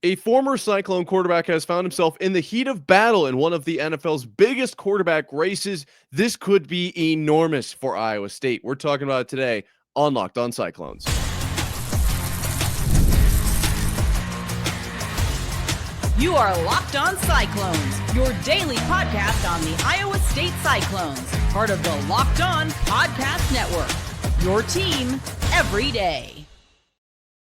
A former Cyclone quarterback has found himself in the heat of battle in one of the NFL's biggest quarterback races. This could be enormous for Iowa State. We're talking about it today on Locked On Cyclones. You are Locked On Cyclones, your daily podcast on the Iowa State Cyclones, part of the Locked On Podcast Network. Your team every day.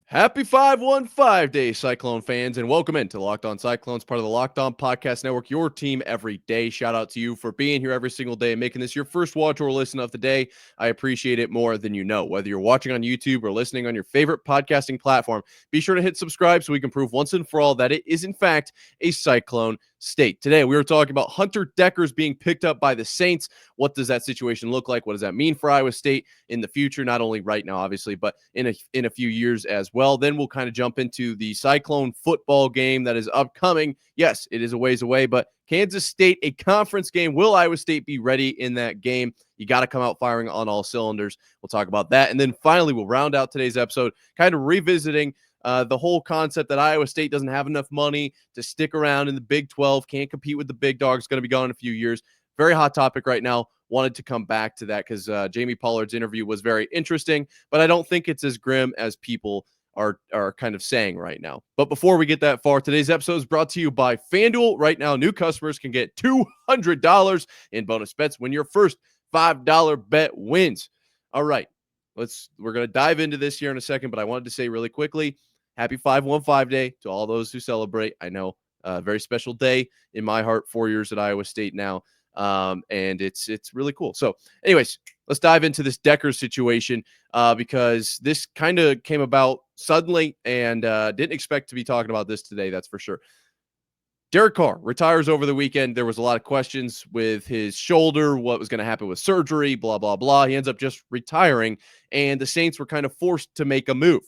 Happy 515 day, Cyclone fans, and welcome into Locked On Cyclones, part of the Locked On Podcast Network, your team every day. Shout out to you for being here every single day and making this your first watch or listen of the day. I appreciate it more than you know. Whether you're watching on YouTube or listening on your favorite podcasting platform, be sure to hit subscribe so we can prove once and for all that it is, in fact, a Cyclone state. Today, we were talking about Hunter Dekkers being picked up by the Saints. What does that situation look like? What does that mean for Iowa State in the future? Not only right now, obviously, but in a few years as well. Then we'll kind of jump into the Cyclone football game that is upcoming. Yes, it is a ways away, but Kansas State, a conference game. Will Iowa State be ready in that game? You got to come out firing on all cylinders. We'll talk about that. And then finally, we'll round out today's episode, kind of revisiting the whole concept that Iowa State doesn't have enough money to stick around in the Big 12, can't compete with the big dogs, going to be gone in a few years. Very hot topic right now. Wanted to come back to that because Jamie Pollard's interview was very interesting, but I don't think it's as grim as people are kind of saying right now. But before we get that far, today's episode is brought to you by FanDuel. Right now, new customers can get $200 in bonus bets when your first $5 bet wins. All right, we're going to dive into this here in a second, but I wanted to say really quickly, happy 515 day to all those who celebrate. I know a very special day in my heart, 4 years at Iowa State now. And it's really cool. So anyways, let's dive into this Dekkers situation because this kind of came about suddenly and didn't expect to be talking about this today. That's for sure. Derek Carr retires over the weekend. There was a lot of questions with his shoulder, what was going to happen with surgery, blah, blah, blah. He ends up just retiring, and the Saints were kind of forced to make a move.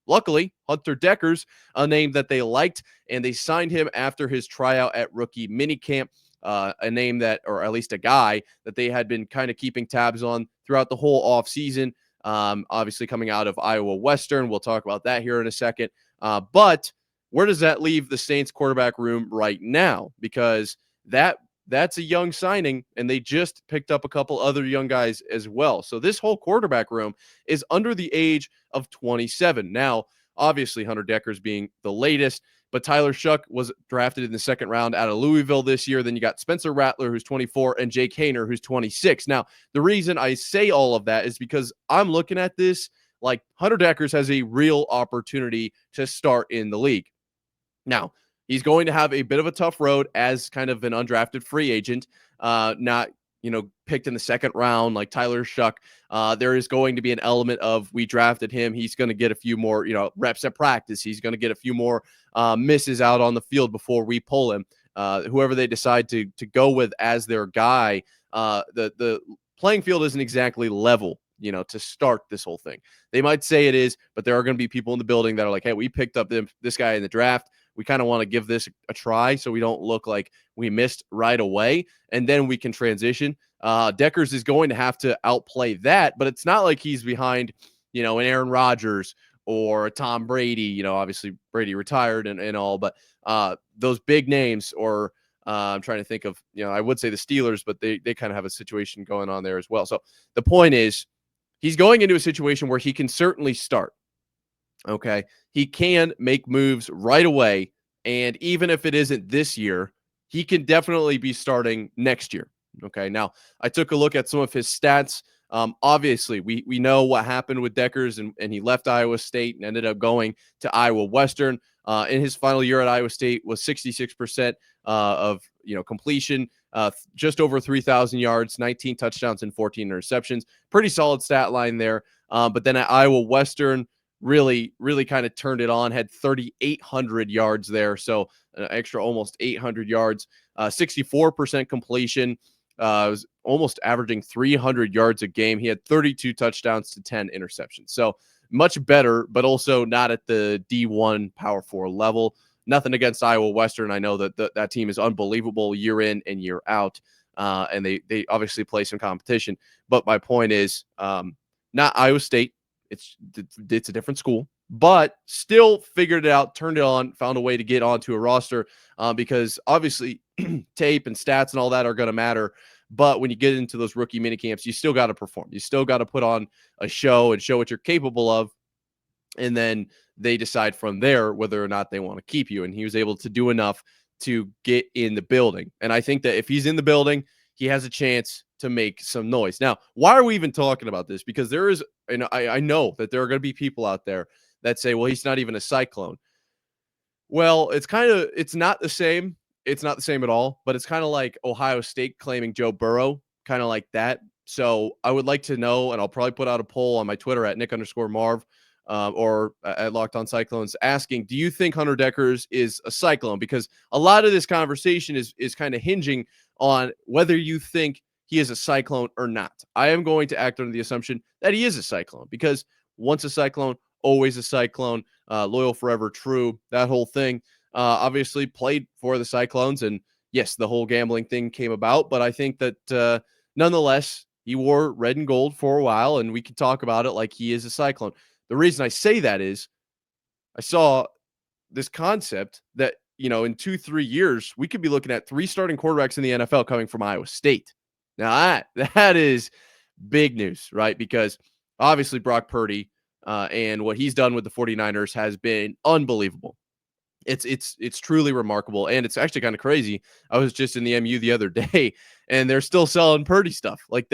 Luckily, Hunter Dekkers, a name that they liked, and they signed him after his tryout at rookie minicamp. A name that, or at least a guy that they had been kind of keeping tabs on throughout the whole offseason. Obviously coming out of Iowa Western. We'll talk about that here in a second. But where does that leave the Saints quarterback room right now? Because that's a young signing, and they just picked up a couple other young guys as well. So this whole quarterback room is under the age of 27. Now, obviously, Hunter Dekkers being the latest, but Tyler Shough was drafted in the second round out of Louisville this year. Then you got Spencer Rattler, who's 24, and Jake Haener, who's 26. Now, the reason I say all of that is because I'm looking at this like Hunter Dekkers has a real opportunity to start in the league. Now, he's going to have a bit of a tough road as kind of an undrafted free agent, not picked in the second round like Tyler Shough. There is going to be an element of we drafted him. He's going to get a few more, reps at practice. He's going to get a few more misses out on the field before we pull him. Whoever they decide to go with as their guy, the playing field isn't exactly level, to start this whole thing. They might say it is, but there are going to be people in the building that are like, hey, we picked up this guy in the draft. We kind of want to give this a try so we don't look like we missed right away, and then we can transition. Dekkers is going to have to outplay that, but it's not like he's behind, an Aaron Rodgers or a Tom Brady. Obviously Brady retired and all, but those big names, or I'm trying to think of, I would say the Steelers, but they kind of have a situation going on there as well. So the point is, he's going into a situation where he can certainly start. Okay. He can make moves right away. And even if it isn't this year, he can definitely be starting next year. Okay. Now, I took a look at some of his stats. Obviously, we know what happened with Dekkers, and he left Iowa State and ended up going to Iowa Western. In his final year at Iowa State was 66% of completion, just over 3,000 yards, 19 touchdowns, and 14 interceptions. Pretty solid stat line there. But then at Iowa Western, really kind of turned it on, had 3,800 yards there. So an extra almost 800 yards, 64% completion, was almost averaging 300 yards a game. He had 32 touchdowns to 10 interceptions. So much better, but also not at the D1 Power 4 level. Nothing against Iowa Western. I know that team is unbelievable year in and year out. And they obviously play some competition. But my point is, not Iowa State. It's a different school. but still figured it out, turned it on, found a way to get onto a roster because obviously tape and stats and all that are going to matter. But when you get into those rookie mini camps, you still got to perform. You still got to put on a show and show what you're capable of. And then they decide from there whether or not they want to keep you. And he was able to do enough to get in the building. And I think that if he's in the building, he has a chance to make some noise. Now, why are we even talking about this? Because there is, and I know that there are going to be people out there that say, well, he's not even a Cyclone. Well, it's not the same. It's not the same at all, but it's kind of like Ohio State claiming Joe Burrow, kind of like that. So I would like to know, and I'll probably put out a poll on my Twitter at Nick_Marv or at Locked On Cyclones asking, do you think Hunter Dekkers is a Cyclone? Because a lot of this conversation is kind of hinging on whether you think he is a Cyclone or not. I am going to act under the assumption that he is a Cyclone because once a Cyclone, always a Cyclone, loyal forever, true, that whole thing. Obviously played for the Cyclones, and yes, the whole gambling thing came about, but I think that nonetheless, he wore red and gold for a while, and we can talk about it like he is a Cyclone. The reason I say that is I saw this concept that, in 2-3 years, we could be looking at 3 starting quarterbacks in the NFL coming from Iowa State. Now, that is big news, right? Because obviously Brock Purdy and what he's done with the 49ers has been unbelievable. It's truly remarkable, and it's actually kind of crazy. I was just in the MU the other day, and they're still selling Purdy stuff. Like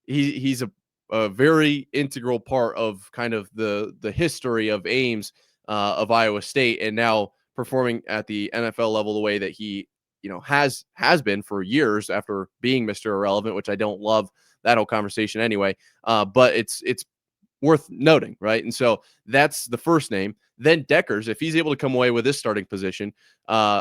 he's a very integral part of kind of the history of Ames of Iowa State, and now performing at the NFL level the way that he has been for years after being Mr. Irrelevant, which I don't love that whole conversation anyway. But it's worth noting, right? And so that's the first name. Then Dekkers, if he's able to come away with this starting position,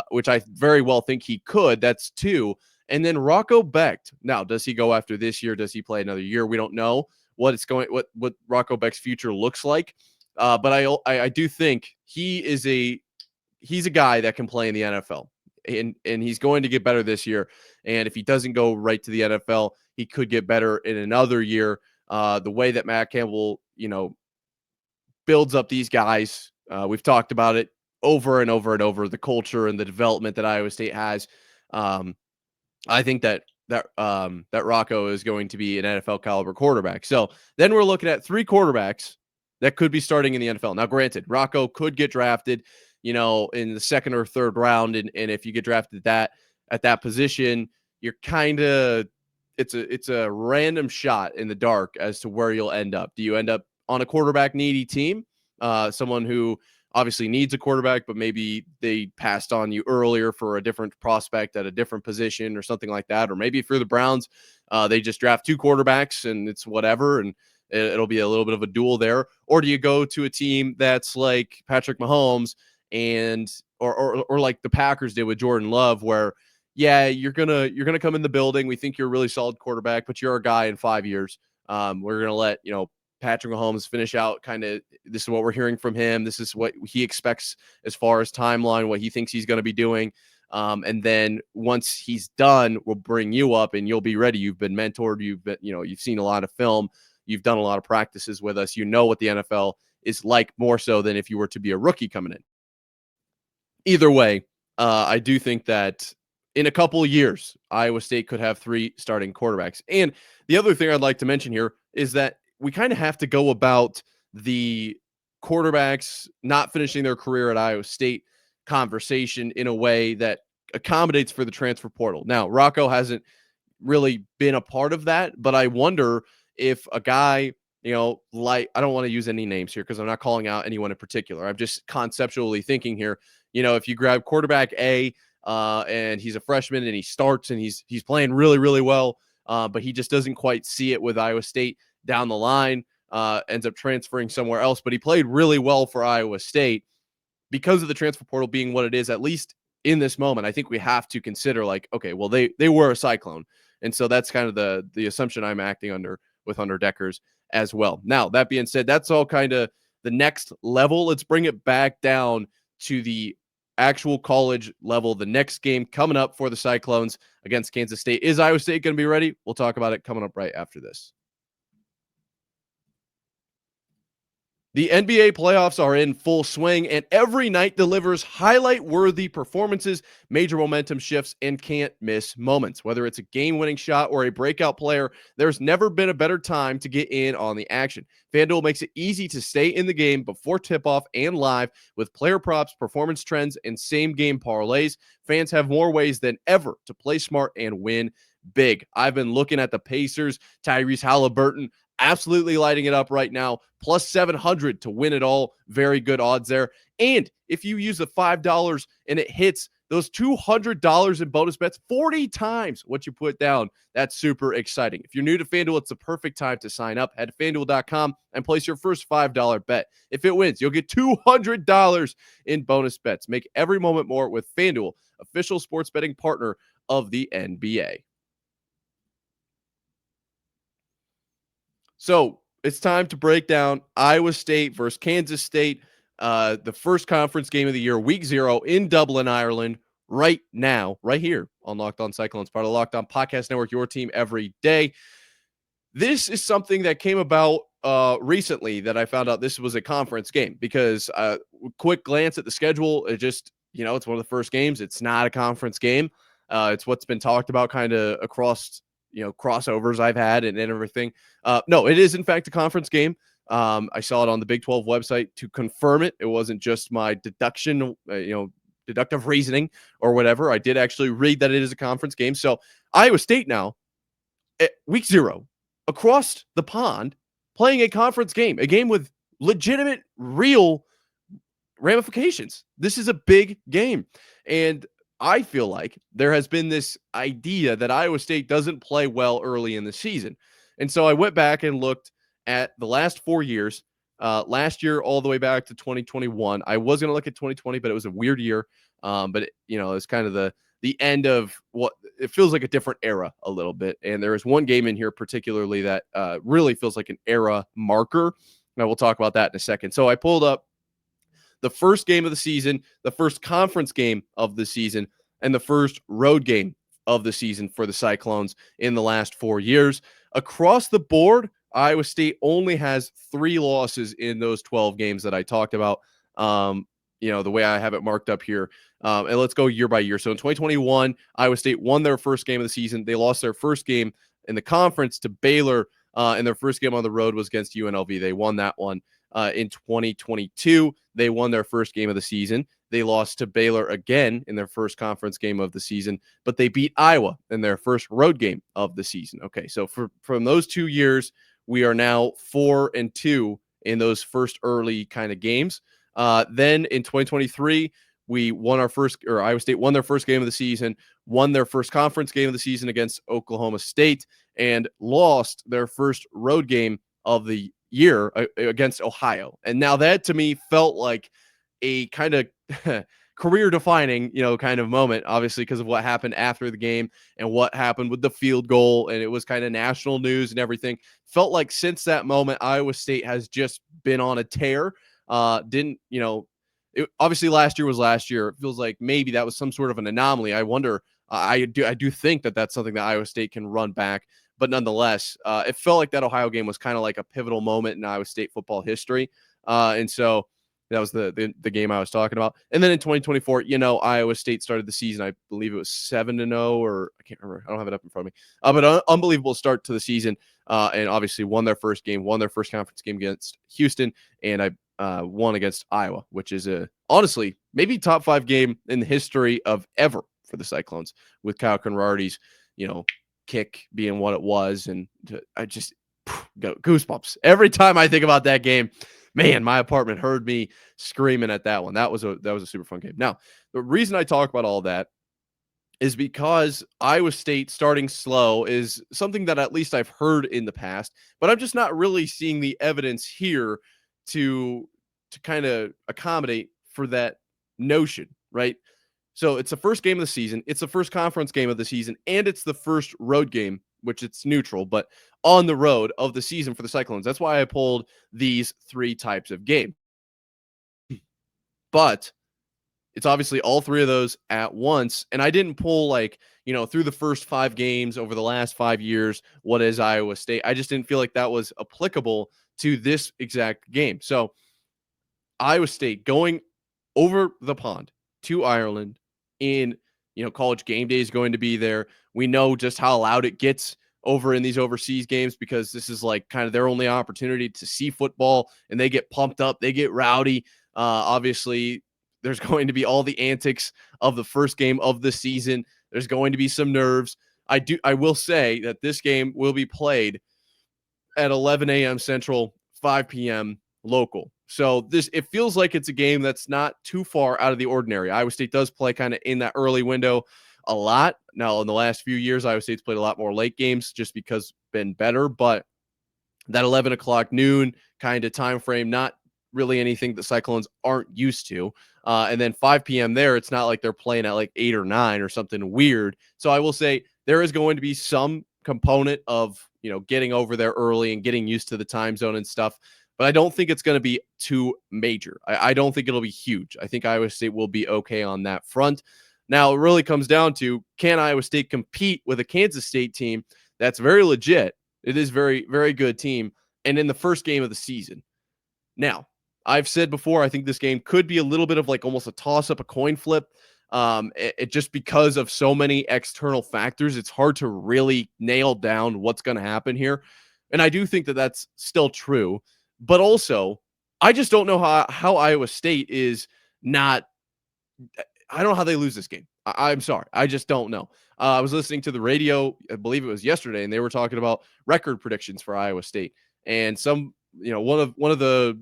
which I very well think he could, that's 2. And then Rocco Becht. Now, does he go after this year? Does he play another year? We don't know what Rocco Becht's future looks like. But I do think he's a guy that can play in the NFL. And he's going to get better this year. And if he doesn't go right to the NFL, he could get better in another year. The way that Matt Campbell, builds up these guys, we've talked about it over and over and over, the culture and the development that Iowa State has. I think that Rocco is going to be an NFL caliber quarterback. So then we're looking at 3 quarterbacks that could be starting in the NFL. Now, granted, Rocco could get drafted, in the 2nd or 3rd round. And if you get drafted at that position, you're kind of, it's a random shot in the dark as to where you'll end up. Do you end up on a quarterback needy team? Someone who obviously needs a quarterback, but maybe they passed on you earlier for a different prospect at a different position or something like that. Or maybe if you're the Browns, they just draft 2 quarterbacks and it's whatever. And it'll be a little bit of a duel there. Or do you go to a team that's like Patrick Mahomes and or like the Packers did with Jordan Love, where you're gonna come in the building. We think you're a really solid quarterback, but you're a guy in 5 years. We're gonna let Patrick Mahomes finish out. Kind of, this is what we're hearing from him. This is what he expects as far as timeline, what he thinks he's going to be doing. And then once he's done, we'll bring you up and you'll be ready. You've been mentored. You've seen a lot of film. You've done a lot of practices with us. You know what the NFL is like more so than if you were to be a rookie coming in. Either way, I do think that in a couple of years, Iowa State could have 3 starting quarterbacks. And the other thing I'd like to mention here is that we kind of have to go about the quarterbacks not finishing their career at Iowa State conversation in a way that accommodates for the transfer portal. Now, Rocco hasn't really been a part of that, but I wonder if a guy, like, I don't want to use any names here because I'm not calling out anyone in particular. I'm just conceptually thinking here, if you grab quarterback A, and he's a freshman and he starts and he's playing really, really well, but he just doesn't quite see it with Iowa State down the line, ends up transferring somewhere else, but he played really well for Iowa State because of the transfer portal being what it is, at least in this moment. I think we have to consider like, okay, well, they were a Cyclone. And so that's kind of the assumption I'm acting under with Hunter Dekkers as well. Now, that being said, that's all kind of the next level. Let's bring it back down to the actual college level. The next game coming up for the Cyclones against Kansas State. Is Iowa State going to be ready? We'll talk about it coming up right after this. The NBA playoffs are in full swing, and every night delivers highlight-worthy performances, major momentum shifts, and can't-miss moments. Whether it's a game-winning shot or a breakout player, there's never been a better time to get in on the action. FanDuel makes it easy to stay in the game before tip-off and live with player props, performance trends, and same-game parlays. Fans have more ways than ever to play smart and win big. I've been looking at the Pacers, Tyrese Halliburton, absolutely lighting it up right now. Plus 700 to win it all. Very good odds there. And if you use the $5 and it hits those $200 in bonus bets, 40 times what you put down. That's super exciting. If you're new to FanDuel, it's the perfect time to sign up. Head to FanDuel.com and place your first $5 bet. If it wins, you'll get $200 in bonus bets. Make every moment more with FanDuel, official sports betting partner of the NBA. So it's time to break down Iowa State versus Kansas State, the first conference game of the year, week 0 in Dublin, Ireland, right now, right here on Locked On Cyclones, part of the Locked On Podcast Network, your team every day. This is something that came about recently that I found out this was a conference game because quick glance at the schedule, it just, it's one of the first games. It's not a conference game. It's what's been talked about kind of across crossovers I've had and everything. No, it is in fact a conference game. I saw it on the Big 12 website to confirm it. It wasn't just my deduction, deductive reasoning or whatever. I did actually read that it is a conference game. So Iowa State now, at week 0, across the pond, playing a conference game, a game with legitimate, real ramifications. This is a big game. And I feel like there has been this idea that Iowa State doesn't play well early in the season. And so I went back and looked at the last 4 years, last year all the way back to 2021. I was going to look at 2020, but it was a weird year. But it's kind of the end of what it feels like a different era a little bit. And there is one game in here particularly that really feels like an era marker. And we'll talk about that in a second. So I pulled up the first game of the season, the first conference game of the season, and the first road game of the season for the Cyclones in the last 4 years. Across the board, Iowa State only has 3 losses in those 12 games that I talked about, the way I have it marked up here. And let's go year by year. So in 2021, Iowa State won their first game of the season. They lost their first game in the conference to Baylor, and their first game on the road was against UNLV. They won that one. In 2022, they won their first game of the season. They lost to Baylor again in their first conference game of the season, but they beat Iowa in their first road game of the season. Okay, so from those 2 years, we are now 4-2 in those first early kind of games. Then in 2023, Iowa State won their first game of the season, won their first conference game of the season against Oklahoma State, and lost their first road game of the year against Ohio. And now that to me felt like a kind of career defining, kind of moment, obviously because of what happened after the game and what happened with the field goal. And it was kind of national news and everything. Felt like since that moment, Iowa State has just been on a tear. Obviously last year was last year. It feels like maybe that was some sort of an anomaly. I wonder, I do think that that's something that Iowa State can run back. But nonetheless, it felt like that Ohio game was kind of like a pivotal moment in Iowa State football history. And so that was the game I was talking about. And then in 2024, Iowa State started the season. I believe it was 7-0, or I can't remember. I don't have it up in front of me. But an unbelievable start to the season. And obviously won their first game, won their first conference game against Houston. And I won against Iowa, which is honestly maybe top 5 game in the history of ever for the Cyclones, with Kyle Conrarty's, kick being what it was. And I just got goosebumps every time I think about that game. Man, my apartment heard me screaming at that one. That was a super fun game. Now, the reason I talk about all that is because Iowa State starting slow is something that at least I've heard in the past, but I'm just not really seeing the evidence here to kind of accommodate for that notion, right? So it's the first game of the season. It's the first conference game of the season, and it's the first road game, which it's neutral, but on the road of the season for the Cyclones. That's why I pulled these 3 types of game. But it's obviously all 3 of those at once. And I didn't pull through the first 5 games over the last 5 years, what is Iowa State? I just didn't feel like that was applicable to this exact game. So Iowa State going over the pond to Ireland in, college game day is going to be there. We know just how loud it gets over in these overseas games because this is like kind of their only opportunity to see football, and they get pumped up, they get rowdy. Obviously, there's going to be all the antics of the first game of the season. There's going to be some nerves. I will say that this game will be played at 11 a.m. Central, 5 p.m. local. So it feels like it's a game that's not too far out of the ordinary. Iowa State does play kind of in that early window a lot. Now, in the last few years, Iowa State's played a lot more late games just because been better, but that 11 o'clock noon kind of time frame, not really anything that Cyclones aren't used to. And then 5 p.m. there, it's not like they're playing at like 8 or 9 or something weird. So I will say there is going to be some component of, getting over there early and getting used to the time zone and stuff. But I don't think it's going to be too major. I don't think it'll be huge. I think Iowa State will be okay on that front. Now, it really comes down to, can Iowa State compete with a Kansas State team that's very legit? It is very, very good team. And in the first game of the season. Now, I've said before, I think this game could be a little bit of like almost a toss-up, a coin flip. It just because of so many external factors, it's hard to really nail down what's going to happen here. And I do think that that's still true. But also, I just don't know how Iowa State is not – I don't know how they lose this game. I'm sorry. I just don't know. I was listening to the radio, I believe it was yesterday, and they were talking about record predictions for Iowa State. And some, one of the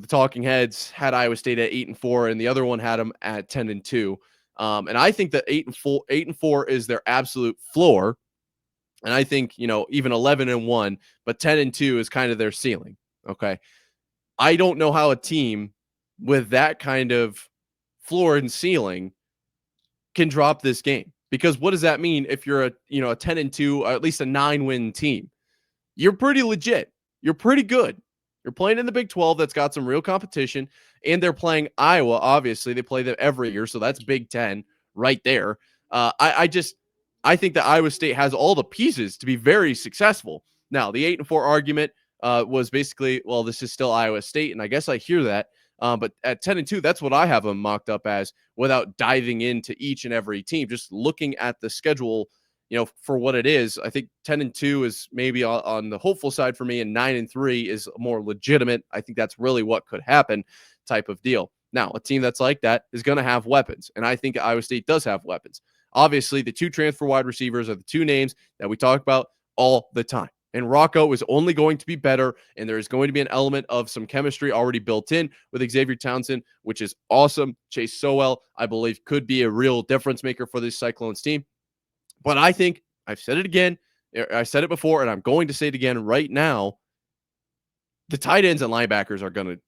talking heads had Iowa State at 8-4, and the other one had them at 10-2. And I think that 8-4 is their absolute floor. And I think, even 11-1, but 10-2 is kind of their ceiling. Okay. I don't know how a team with that kind of floor and ceiling can drop this game, because what does that mean if you're a 10-2, or at least a 9-win team? You're pretty legit. You're pretty good. You're playing in the Big 12 that's got some real competition, and they're playing Iowa. Obviously, they play them every year, so that's Big 10 right there. I think that Iowa State has all the pieces to be very successful. Now, the 8-4 argument was basically, well, this is still Iowa State, and I guess I hear that. But at 10-2, that's what I have them mocked up as, without diving into each and every team. Just looking at the schedule, for what it is. I think 10-2 is maybe on the hopeful side for me, and 9-3 is more legitimate. I think that's really what could happen type of deal. Now, a team that's like that is going to have weapons, and I think Iowa State does have weapons. Obviously, the two transfer wide receivers are the two names that we talk about all the time. And Rocco is only going to be better, and there is going to be an element of some chemistry already built in with Xavier Townsend, which is awesome. Chase Sowell, I believe, could be a real difference maker for this Cyclones team. But I think, I've said it again, I said it before, and I'm going to say it again right now, the tight ends and linebackers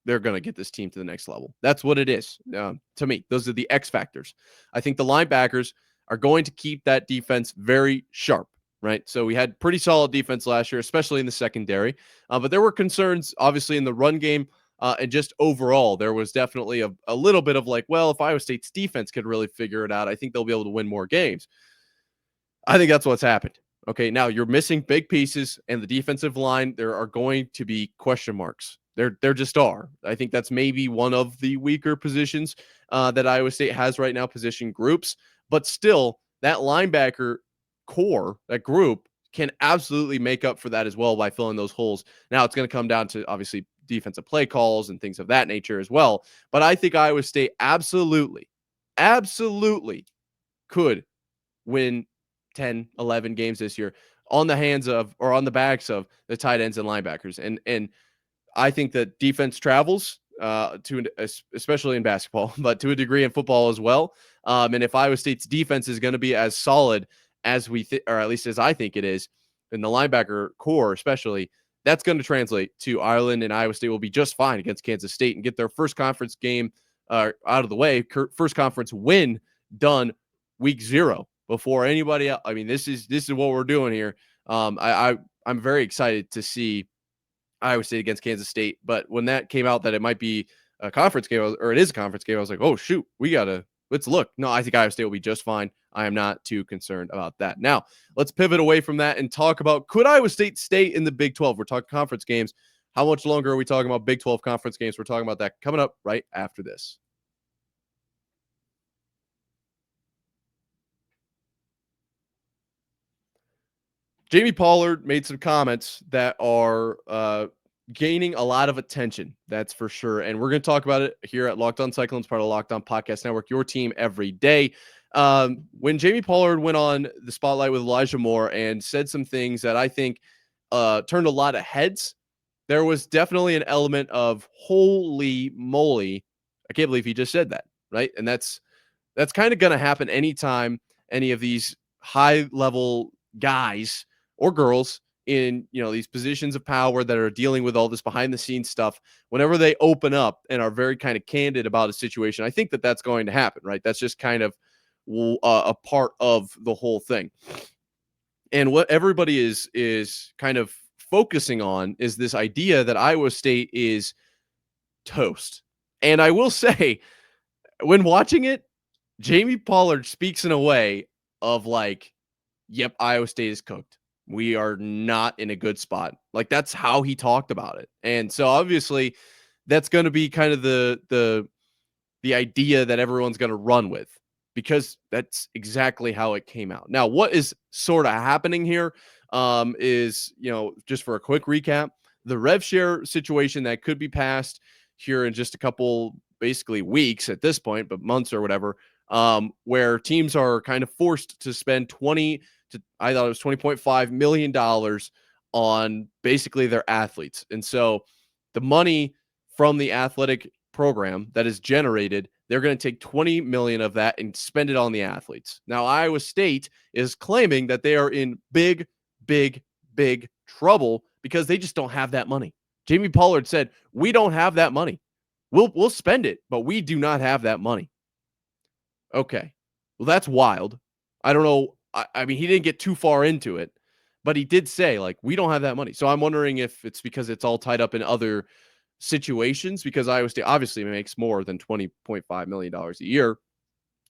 they're gonna get this team to the next level. That's what it is to me. Those are the X factors. I think the linebackers are going to keep that defense very sharp, right? So we had pretty solid defense last year, especially in the secondary, but there were concerns, obviously, in the run game, and just overall, there was definitely a little bit of like, well, if Iowa State's defense could really figure it out, I think they'll be able to win more games. I think that's what's happened. Okay, now you're missing big pieces, and the defensive line, there are going to be question marks. There just are. I think that's maybe one of the weaker positions that Iowa State has right now, position groups. But still, that linebacker core, that group, can absolutely make up for that as well by filling those holes. Now, it's going to come down to, obviously, defensive play calls and things of that nature as well. But I think Iowa State absolutely could win 10, 11 games this year on the hands of, or on the backs of, the tight ends and linebackers. And I think that defense travels especially in basketball, but to a degree in football as well. And if Iowa State's defense is going to be as solid as or at least as I think it is, in the linebacker core especially, that's going to translate to Ireland, and Iowa State will be just fine against Kansas State and get their first conference game out of the way, first conference win done week 0. Before anybody else. I mean, this is what we're doing here. I'm very excited to see Iowa State against Kansas State. But when that came out that it might be a conference game, or it is a conference game, I was like, oh shoot, let's look. No, I think Iowa State will be just fine. I am not too concerned about that. Now, let's pivot away from that and talk about, could Iowa State stay in the Big 12? We're talking conference games. How much longer are we talking about Big 12 conference games? We're talking about that coming up right after this. Jamie Pollard made some comments that are gaining a lot of attention. That's for sure. And we're going to talk about it here at Locked On Cyclones, part of the Locked On Podcast Network, your team every day. When Jamie Pollard went on the spotlight with Elijah Moore and said some things that I think turned a lot of heads, there was definitely an element of holy moly, I can't believe he just said that, right? And that's kind of going to happen anytime any of these high level guys or girls in these positions of power that are dealing with all this behind the scenes stuff, whenever they open up and are very kind of candid about a situation, I think that that's going to happen, right? That's just kind of a part of the whole thing. And what everybody is kind of focusing on is this idea that Iowa State is toast. And I will say, when watching it, Jamie Pollard speaks in a way of like, yep, Iowa State is cooked. We are not in a good spot. Like, that's how he talked about it. And so obviously that's going to be kind of the idea that everyone's going to run with, because that's exactly how it came out. Now, what is sort of happening here is, just for a quick recap, the rev share situation that could be passed here in just a couple, basically weeks at this point, but months or whatever, where teams are kind of forced to spend $20.5 million on basically their athletes. And so the money from the athletic program that is generated, they're going to take 20 million of that and spend it on the athletes. Now, Iowa State is claiming that they are in big trouble because they just don't have that money. Jamie Pollard said, "We don't have that money. We'll spend it, but we do not have that money." Okay. Well, that's wild. I don't know. I mean, he didn't get too far into it, but he did say, like, we don't have that money. So I'm wondering if it's because it's all tied up in other situations, because Iowa State obviously makes more than $20.5 million a year.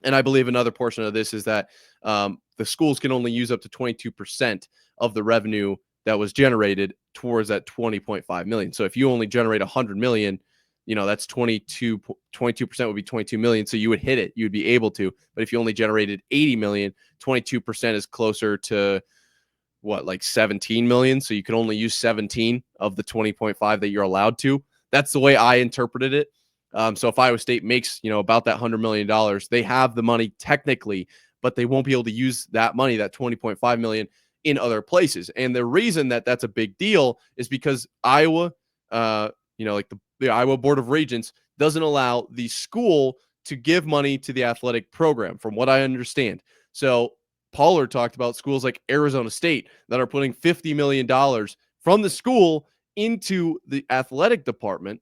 And I believe another portion of this is that the schools can only use up to 22% of the revenue that was generated towards that 20.5 million. So if you only generate 100 million, that's 22% would be 22 million. So you would hit it. You would be able to. But if you only generated 80 million, 22% is closer to what, like 17 million. So you can only use 17 of the 20.5 that you're allowed to. That's the way I interpreted it. So if Iowa State makes, about that $100 million, they have the money technically, but they won't be able to use that money, that 20.5 million, in other places. And the reason that that's a big deal is because Iowa, like the Iowa Board of Regents doesn't allow the school to give money to the athletic program, from what I understand. So Pollard talked about schools like Arizona State that are putting $50 million from the school into the athletic department.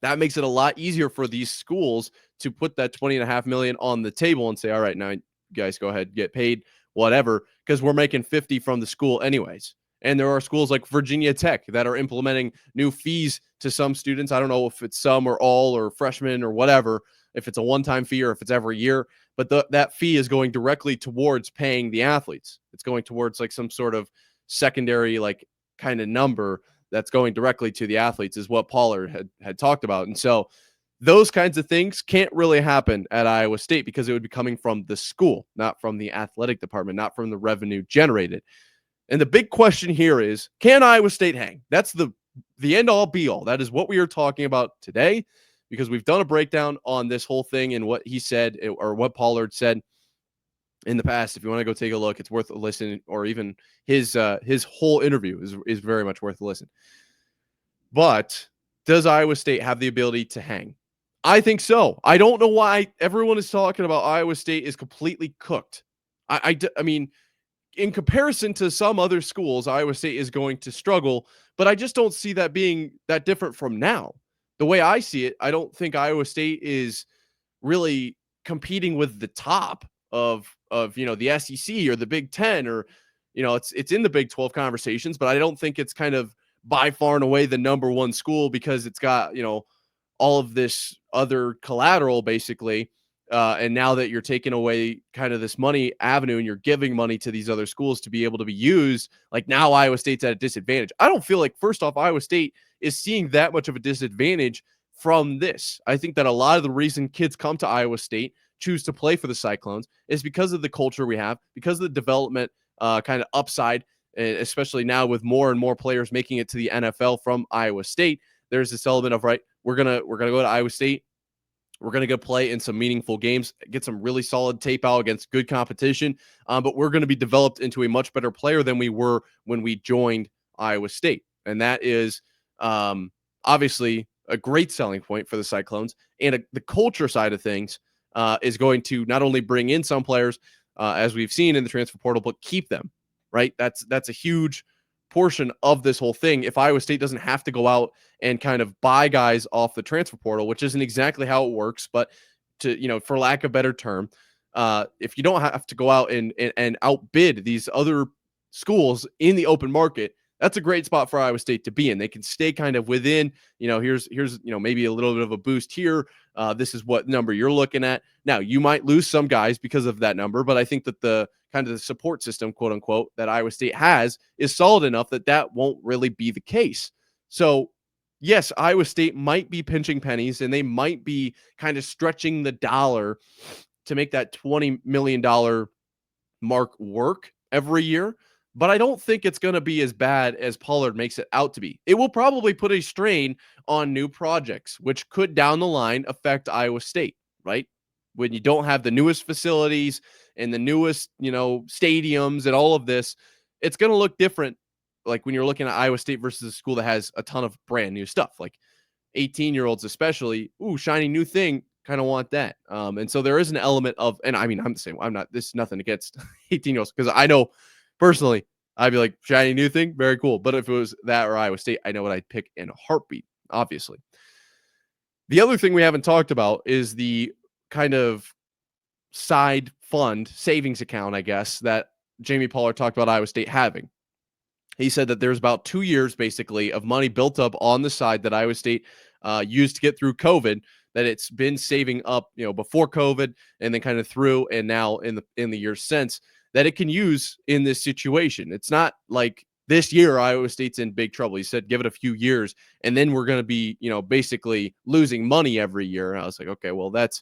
That makes it a lot easier for these schools to put that $20.5 million on the table and say, all right, now you guys go ahead, get paid, whatever, because we're making 50 from the school anyways. And there are schools like Virginia Tech that are implementing new fees to some students. I don't know if it's some or all or freshmen or whatever, if it's a one-time fee or if it's every year, but that fee is going directly towards paying the athletes. It's going towards like some sort of secondary, like, kind of number that's going directly to the athletes, is what Pollard had talked about. And so those kinds of things can't really happen at Iowa State because it would be coming from the school, not from the athletic department, not from the revenue generated. And the big question here is, can Iowa State hang? That's the end all be all. That is what we are talking about today, because we've done a breakdown on this whole thing and what he said, or what Pollard said in the past. If you want to go take a look, it's worth a listen, or even his whole interview is very much worth a listen. But does Iowa State have the ability to hang? I think so. I don't know why everyone is talking about Iowa State is completely cooked. I mean, in comparison to some other schools, Iowa State is going to struggle, but I just don't see that being that different from now. The way I see it, I don't think Iowa State is really competing with the top of the SEC or the Big Ten, or it's in the Big 12 conversations, but I don't think it's kind of by far and away the number one school, because it's got all of this other collateral basically. And now that you're taking away kind of this money avenue and you're giving money to these other schools to be able to be used, like, now Iowa State's at a disadvantage. I don't feel like, first off, Iowa State is seeing that much of a disadvantage from this. I think that a lot of the reason kids come to Iowa State, choose to play for the Cyclones, is because of the culture we have, because of the development kind of upside, especially now with more and more players making it to the NFL from Iowa State. There's this element of, right, we're gonna go to Iowa State. We're going to go play in some meaningful games, get some really solid tape out against good competition, but we're going to be developed into a much better player than we were when we joined Iowa State. And that is obviously a great selling point for the Cyclones. And the culture side of things is going to not only bring in some players, as we've seen in the transfer portal, but keep them, right? That's a huge portion of this whole thing. If Iowa State doesn't have to go out and kind of buy guys off the transfer portal, which isn't exactly how it works, but for lack of a better term, if you don't have to go out and outbid these other schools in the open market, that's a great spot for Iowa State to be in. They can stay kind of within, here's maybe a little bit of a boost here. This is what number you're looking at. Now, you might lose some guys because of that number, but I think that the kind of the support system, quote unquote, that Iowa State has is solid enough that won't really be the case. So yes, Iowa State might be pinching pennies and they might be kind of stretching the dollar to make that $20 million mark work every year. But I don't think it's going to be as bad as Pollard makes it out to be. It will probably put a strain on new projects, which could down the line affect Iowa State, right? When you don't have the newest facilities and the newest, stadiums and all of this, it's going to look different. Like when you're looking at Iowa State versus a school that has a ton of brand new stuff, like 18-year-olds especially, shiny new thing, kind of want that. And so there is an element of, and I mean, I'm the same. This is nothing against 18-year-olds because I know personally, I'd be like, shiny new thing, very cool. But if it was that or Iowa State, I know what I'd pick in a heartbeat, obviously. The other thing we haven't talked about is the kind of side fund savings account, I guess, that Jamie Pollard talked about Iowa State having. He said that there's about 2 years, basically, of money built up on the side that Iowa State used to get through COVID, that it's been saving up, before COVID and then kind of through and now in the years since, that it can use in this situation. It's not like this year Iowa State's in big trouble. He said, give it a few years and then we're going to be, basically losing money every year. And I was like, okay, well, it's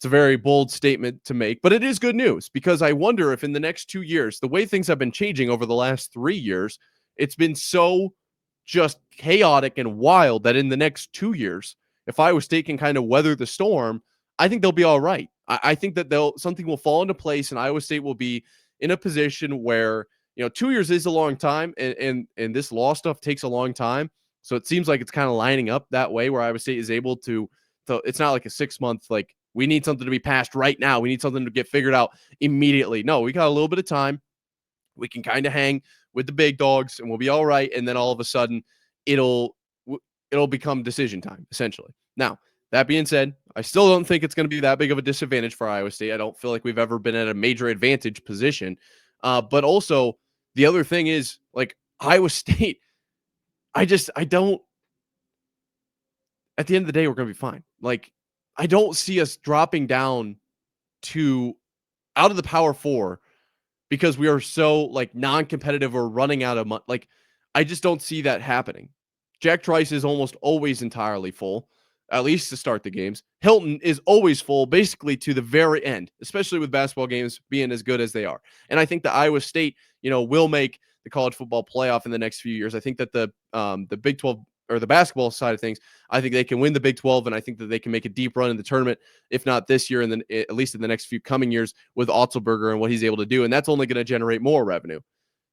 a very bold statement to make, but it is good news because I wonder if in the next 2 years, the way things have been changing over the last 3 years, it's been so just chaotic and wild that in the next 2 years, if Iowa State can kind of weather the storm, I think they'll be all right. I think that something will fall into place and Iowa State will be in a position where, 2 years is a long time and this law stuff takes a long time. So it seems like it's kind of lining up that way where Iowa State is able to it's not like a 6 month, like we need something to be passed right now. We need something to get figured out immediately. No, we got a little bit of time. We can kind of hang with the big dogs and we'll be all right. And then all of a sudden it'll become decision time essentially. Now, that being said, I still don't think it's going to be that big of a disadvantage for Iowa State. I don't feel like we've ever been at a major advantage position. But also, the other thing is, like, Iowa State, I don't, at the end of the day, we're going to be fine. Like, I don't see us dropping down to out of the Power 4 because we are so, like, non-competitive or running out of money. Like, I just don't see that happening. Jack Trice is almost always entirely full, at least to start the games. Hilton is always full, basically to the very end, especially with basketball games being as good as they are. And I think that Iowa State, will make the college football playoff in the next few years. I think that the Big 12 or the basketball side of things, I think they can win the Big 12, and I think that they can make a deep run in the tournament, if not this year, and then at least in the next few coming years with Otzelberger and what he's able to do, and that's only going to generate more revenue.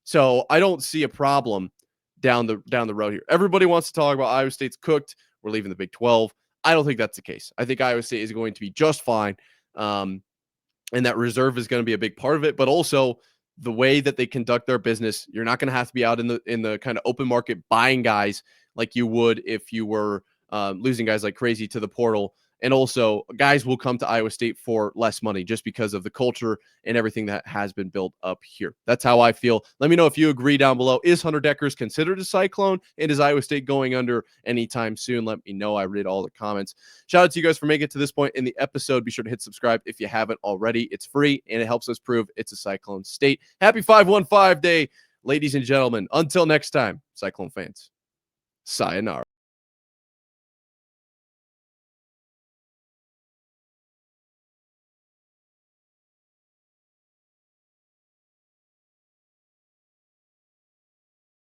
So I don't see a problem down the road here. Everybody wants to talk about Iowa State's cooked. We're leaving the Big 12. I don't think that's the case. I think Iowa State is going to be just fine, and that reserve is going to be a big part of it. But also the way that they conduct their business, you're not going to have to be out in the kind of open market buying guys like you would if you were losing guys like crazy to the portal. And also, guys will come to Iowa State for less money just because of the culture and everything that has been built up here. That's how I feel. Let me know if you agree down below. Is Hunter Dekkers considered a Cyclone? And is Iowa State going under anytime soon? Let me know. I read all the comments. Shout out to you guys for making it to this point in the episode. Be sure to hit subscribe if you haven't already. It's free, and it helps us prove it's a Cyclone state. Happy 515 day, ladies and gentlemen. Until next time, Cyclone fans. sayonara.